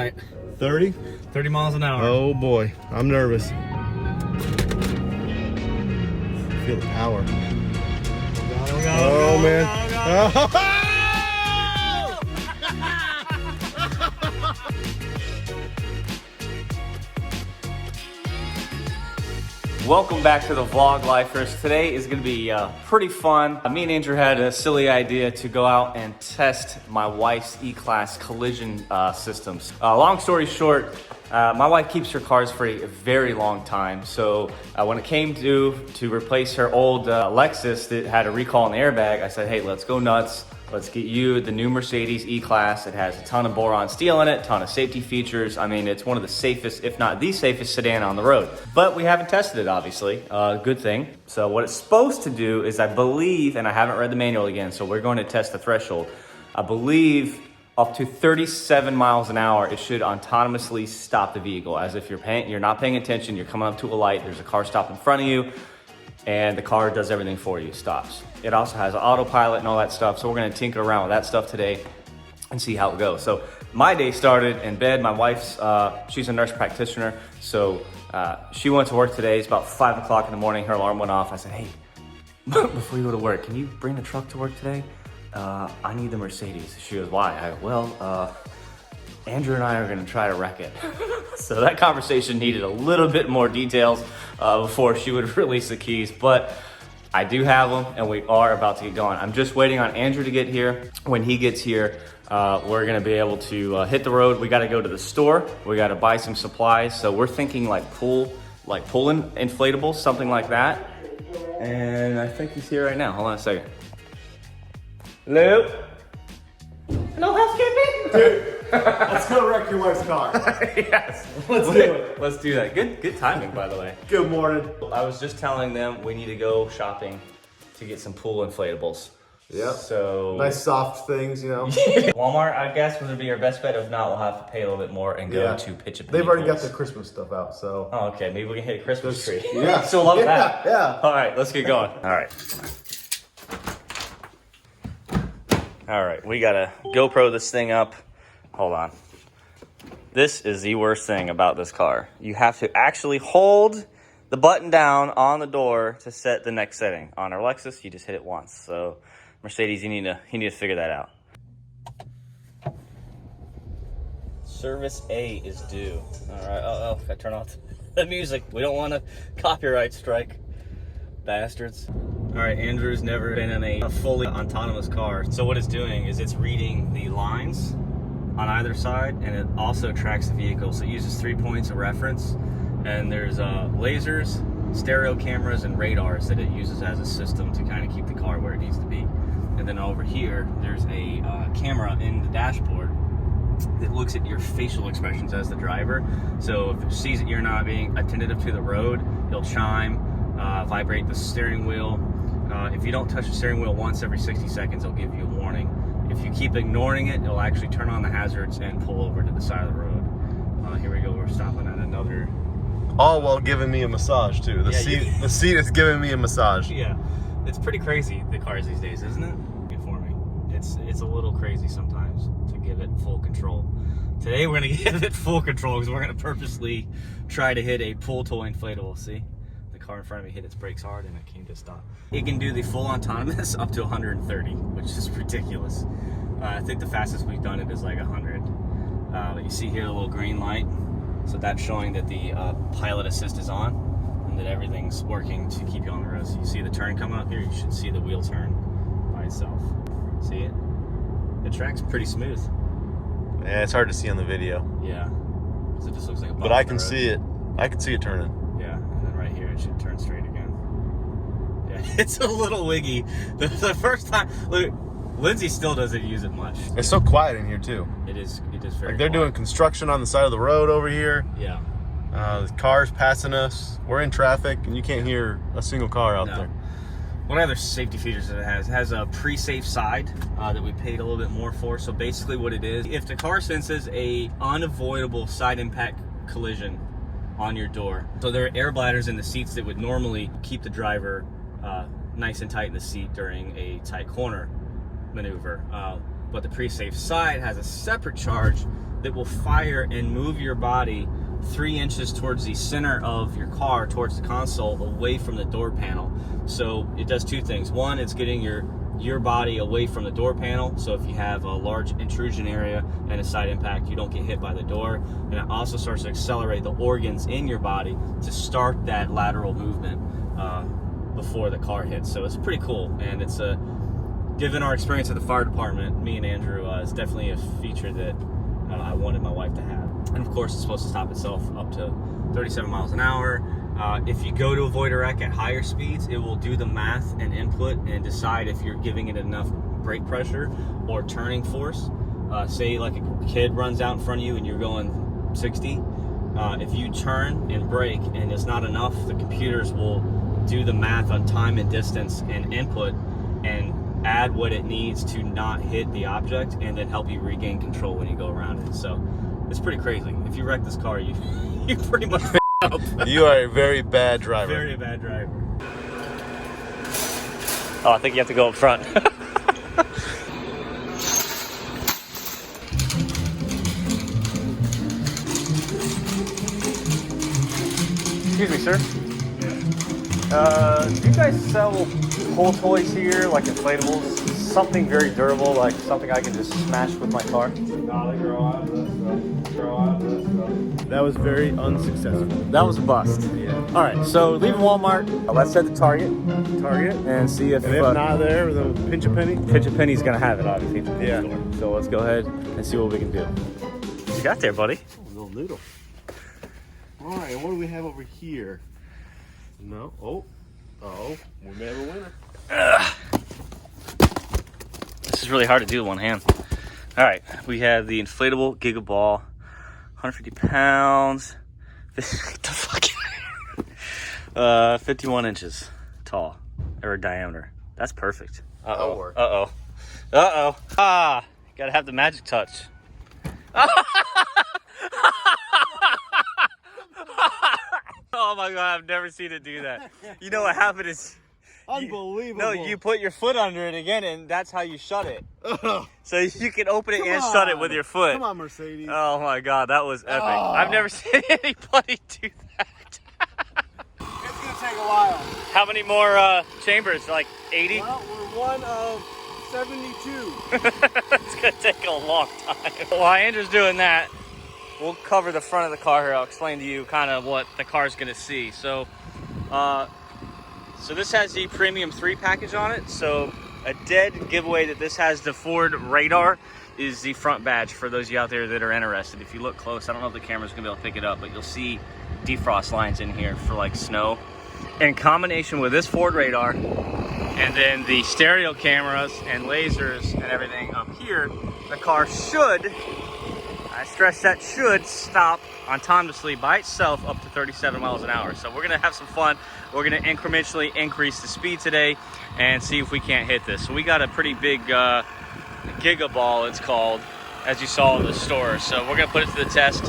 right. 30? 30 miles an hour. Oh boy, I'm nervous. Feel the power. Oh man. Welcome back to the Vlog Lifers. Today is going to be pretty fun. Me and Andrew had a silly idea to go out and test my wife's E-Class collision systems. Long story short, my wife keeps her cars for a very long time. So when it came to replace her old Lexus that had a recall in the airbag, I said, hey, let's go nuts. Let's get you the new Mercedes E-Class. It has a ton of boron steel in it, ton of safety features. I mean, it's one of the safest, if not the safest sedan on the road. But we haven't tested it, obviously. Good thing. So what it's supposed to do is, I believe, and I haven't read the manual again, so we're going to test the threshold. I believe up to 37 miles an hour, it should autonomously stop the vehicle. As if you're not paying attention, you're coming up to a light, there's a car stop in front of you, and the car does everything for you, stops. It also has autopilot and all that stuff, so we're gonna tinker around with that stuff today and see how it goes. So my day started in bed. My wife's, she's a nurse practitioner, so she went to work today. It's about 5 o'clock in the morning, her alarm went off. I said, hey, before you go to work, can you bring the truck to work today? I need the Mercedes. She goes, why? Andrew and I are gonna try to wreck it. So that conversation needed a little bit more details before she would release the keys, but I do have them and we are about to get going. I'm just waiting on Andrew to get here. When he gets here, we're gonna be able to hit the road. We gotta go to the store. We gotta buy some supplies. So we're thinking like pulling inflatables, something like that. And I think he's here right now. Hold on a second. Hello? Hello, housekeeping? Let's go wreck your wife's car. Yes. Let's do it. Let's do that. Good timing, by the way. Good morning. I was just telling them we need to go shopping to get some pool inflatables. Yep. So nice soft things, you know. Walmart, I guess, would be our best bet. If not, we'll have to pay a little bit more and go to Pitch a Penny. They've already got the Christmas stuff out, so. Oh, okay. Maybe we can hit a Christmas tree. Yeah. Still love that. Yeah. All right, let's get going. All right, we gotta GoPro this thing up. Hold on. This is the worst thing about this car. You have to actually hold the button down on the door to set the next setting. On our Lexus, you just hit it once. So Mercedes, you need to figure that out. Service A is due. All right, I turn off the music. We don't want a copyright strike, bastards. All right, Andrew's never been in a fully autonomous car. So what it's doing is it's reading the lines on either side, and it also tracks the vehicle. So it uses 3 points of reference, and there's lasers, stereo cameras, and radars that it uses as a system to kind of keep the car where it needs to be. And then over here, there's a camera in the dashboard that looks at your facial expressions as the driver. So if it sees that you're not being attentive to the road, it'll chime, vibrate the steering wheel. If you don't touch the steering wheel once every 60 seconds, it'll give you a warning. If you keep ignoring it, it'll actually turn on the hazards and pull over to the side of the road. Here we go, we're stopping at another. All while giving me a massage too. The seat is giving me a massage. Yeah, it's pretty crazy, the cars these days, isn't it? For me, it's a little crazy sometimes to give it full control. Today we're gonna give it full control because we're gonna purposely try to hit a pull toy inflatable. See? Car in front of me hit its brakes hard and it came to a stop. It can do the full autonomous up to 130, which is ridiculous. I think the fastest we've done it is like 100. But you see here the little green light, so that's showing that the pilot assist is on and that everything's working to keep you on the road. So you see the turn come up here, you should see the wheel turn by itself. See it? It tracks pretty smooth. Yeah, it's hard to see on the video. Yeah, because it just looks like a bump. But I can see it. I can see it turning. Yeah, and then right here it should turn straight again. Yeah, it's a little wiggy. The first time, look, Lindsay still doesn't use it much. It's so quiet in here too. It is very like they're doing construction on the side of the road over here. Yeah. The cars passing us. We're in traffic and you can't hear a single car out there. One other safety features that it has a pre-safe side that we paid a little bit more for. So basically what it is, if the car senses a unavoidable side impact collision on your door. So there are air bladders in the seats that would normally keep the driver nice and tight in the seat during a tight corner maneuver. But the pre-safe side has a separate charge that will fire and move your body 3 inches towards the center of your car, towards the console, away from the door panel. So it does two things. One, it's getting your body away from the door panel, so if you have a large intrusion area and a side impact, you don't get hit by the door. And it also starts to accelerate the organs in your body to start that lateral movement before the car hits. So it's pretty cool, and it's given our experience at the fire department, me and Andrew, it's definitely a feature that I wanted my wife to have. And of course, it's supposed to stop itself up to 37 miles an hour. If you go to avoid a wreck at higher speeds, it will do the math and input and decide if you're giving it enough brake pressure or turning force. Say like a kid runs out in front of you and you're going 60. If you turn and brake and it's not enough, the computers will do the math on time and distance and input and add what it needs to not hit the object, and then help you regain control when you go around it. So it's pretty crazy. If you wreck this car, you pretty much up. You are a very bad driver. Very bad driver. Oh, I think you have to go up front. Excuse me, sir. Do you guys sell pull toys here, like inflatables? Something very durable, like something I can just smash with my car? No, they grow out of this stuff. Grow out of this stuff. That was very unsuccessful. That was a bust. Yeah. All right, so leaving Walmart. Let's head to Target and see if, And if not there, then pinch a penny. Pinch a Penny's gonna have it, obviously. It's a Yeah. store. So let's go ahead and see what we can do. What you got there, buddy? Oh, a little noodle. All right, what do we have over here? No. Oh, we may have a winner. This is really hard to do with one hand. All right, we have the inflatable Giga Ball, 150 pounds. Get the fuck out of here. 51 inches tall, or diameter. That's perfect. Uh-oh. Uh-oh. Uh-oh. Ah, gotta have the magic touch. Oh my God, I've never seen it do that. You know what happened is... Unbelievable. You put your foot under it again, and that's how you shut it. Ugh. So you can open it Come and on. shut it with your foot. Come on, Mercedes. Oh my God, that was epic. I've never seen anybody do that. It's gonna take a while. How many more chambers? Like 80? Well, we're one of 72. It's gonna take a long time. While Andrew's doing that, we'll cover the front of the car here. I'll explain to you kind of what the car's gonna see. So this has the Premium 3 package on it. So a dead giveaway that this has the Ford radar is the front badge for those of you out there that are interested. If you look close, I don't know if the camera's gonna be able to pick it up, but you'll see defrost lines in here for like snow. In combination with this Ford radar and then the stereo cameras and lasers and everything up here, the car should, I stress that should, stop autonomously by itself up to 37 miles an hour. So we're gonna have some fun. We're gonna incrementally increase the speed today and see if we can't hit this. So we got a pretty big Giga Ball, it's called, as you saw in the store. So we're gonna put it to the test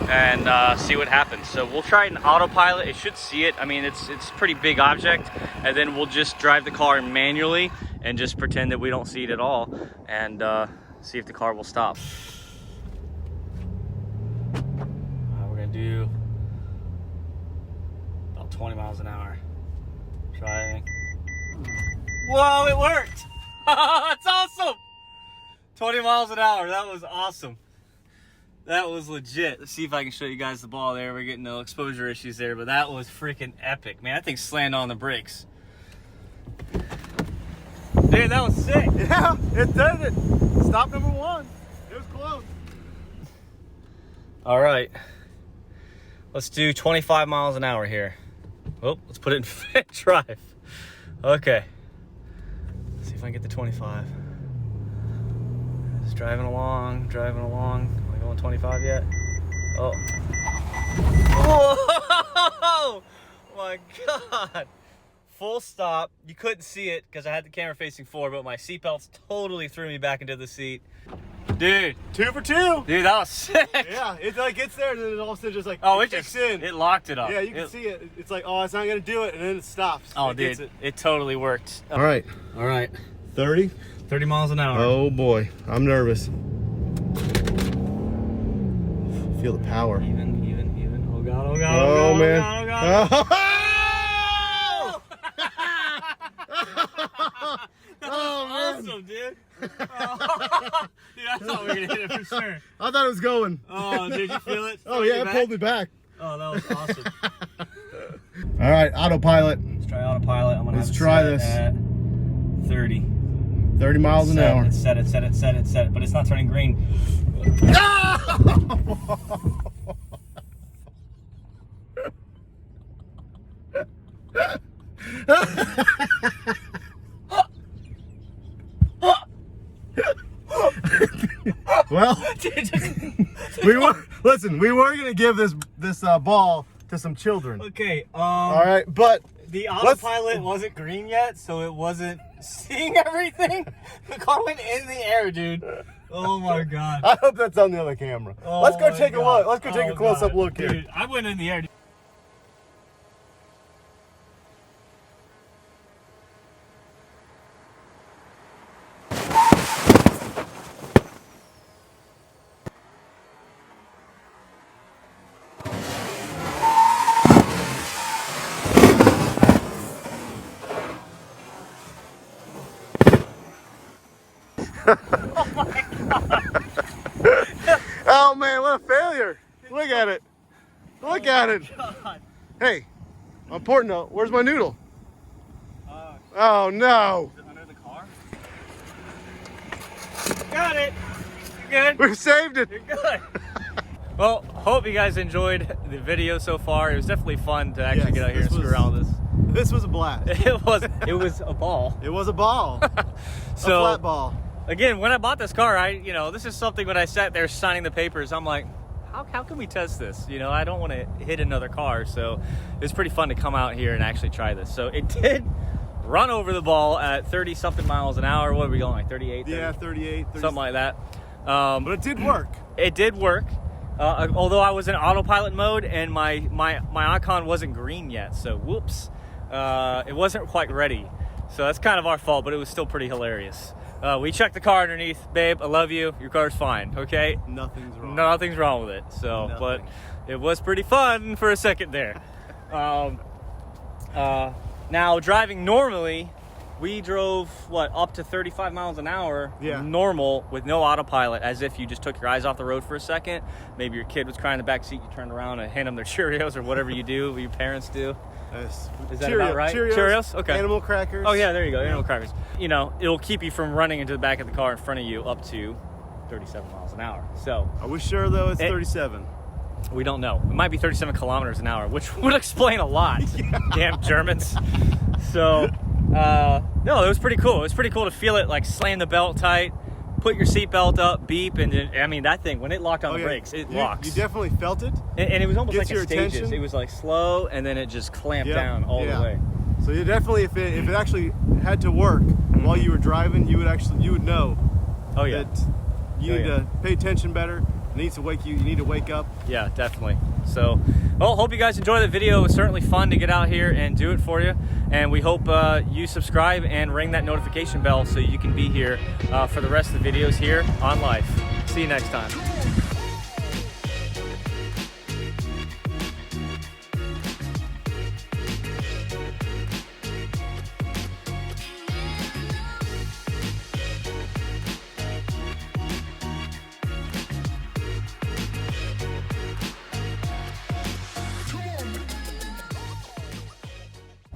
and see what happens. So we'll try it in autopilot. It should see it. I mean, it's a pretty big object, and then we'll just drive the car manually and just pretend that we don't see it at all and see if the car will stop. We're gonna do about 20 miles an hour. Trying. Whoa, it worked! That's awesome! 20 miles an hour, that was awesome. That was legit. Let's see if I can show you guys the ball there. We're getting no exposure issues there, but that was freaking epic. Man, that thing slammed on the brakes. Dude, that was sick. Yeah, it does it. Stop number one. It was close. All right. Let's do 25 miles an hour here. Oh, let's put it in fit drive. Okay. Let's see if I can get to 25. Just driving along, driving along. Am I going 25 yet? Oh. Whoa! My God. Full stop. You couldn't see it because I had the camera facing forward, but my seatbelts totally threw me back into the seat. Dude. 2 for 2. Dude, that was sick. Yeah, it like gets there and then it all of a sudden just like it kicks just in. It locked it up. Yeah, you can see it. It's like, oh, it's not gonna do it, and then it stops. Oh, it gets dude, it totally worked. All right, 30 miles an hour. Oh boy, I'm nervous. Feel the power. Even. Oh God, oh God, Oh, man. Oh God, oh God. Oh, man. Awesome, dude. Dude, I thought we were gonna hit it for sure. I thought it was going. Oh, did you feel it? Oh, yeah, it pulled me back. Oh, that was awesome. All right, autopilot. Let's try autopilot. I'm gonna Let's have to try set it this. at 30. 30 miles an hour. Set it, but it's not turning green. Well, we were gonna give this ball to some children. Okay, All right, but the autopilot wasn't green yet, so it wasn't seeing everything. The car went in the air, dude. Oh my God. I hope that's on the other camera. Oh Let's go my take a God. look. Let's go take a close-up God. look here. Dude, I went in the air. Oh man, what a failure! Look at it. Look at it. God. Hey, important note, where's my noodle? Oh, Oh no. is it under the car? Got it. You're good. We saved it. You're good. Well, hope you guys enjoyed the video so far. It was definitely fun to actually Yes, get out here and this screw was- around with this. This was a blast. It was a ball. It was a ball. So A flat ball. again, when I bought this car, this is something when I sat there signing the papers, I'm like, how can we test this? I don't want to hit another car, so it's pretty fun to come out here and actually try this. So it did run over the ball at 30 something miles an hour. What are we going, like 38? 30? Yeah, 38. 30, Something like that. but it did work. It did work. Although I was in autopilot mode and my icon wasn't green yet, so whoops. It wasn't quite ready. So that's kind of our fault, but it was still pretty hilarious. We checked the car underneath. Babe, I love you. Your car's fine, okay? Nothing's wrong. Nothing's wrong with it. So, Nothing. but it was pretty fun for a second there. Now, driving normally, we drove, up to 35 miles an hour, Yeah. normal, with no autopilot, as if you just took your eyes off the road for a second. Maybe your kid was crying in the back seat, you turned around and hand them their Cheerios or whatever you do, what your parents do. Yes. Is that about right? Cheerios? Okay. Animal crackers. Oh, yeah, there you go, animal crackers. It'll keep you from running into the back of the car in front of you up to 37 miles an hour. So, Are we sure though it's 37? we don't know. It might be 37 kilometers an hour, which would explain a lot. Damn Germans. So, no, it was pretty cool. It was pretty cool to feel it, like slam the belt tight, put your seatbelt up, beep, and that thing, when it locked on the brakes, it locks. You definitely felt it? And it was almost Gets like a your stages. attention? It was like slow, and then it just clamped Yep. down all Yeah. the way. So you definitely, if it actually had to work while you were driving, you would know Oh, yeah. that you need to pay attention better. It needs to you need to wake up. Yeah, definitely. So, well, hope you guys enjoyed the video. It was certainly fun to get out here and do it for you. And we hope you subscribe and ring that notification bell so you can be here for the rest of the videos here on Life. See you next time.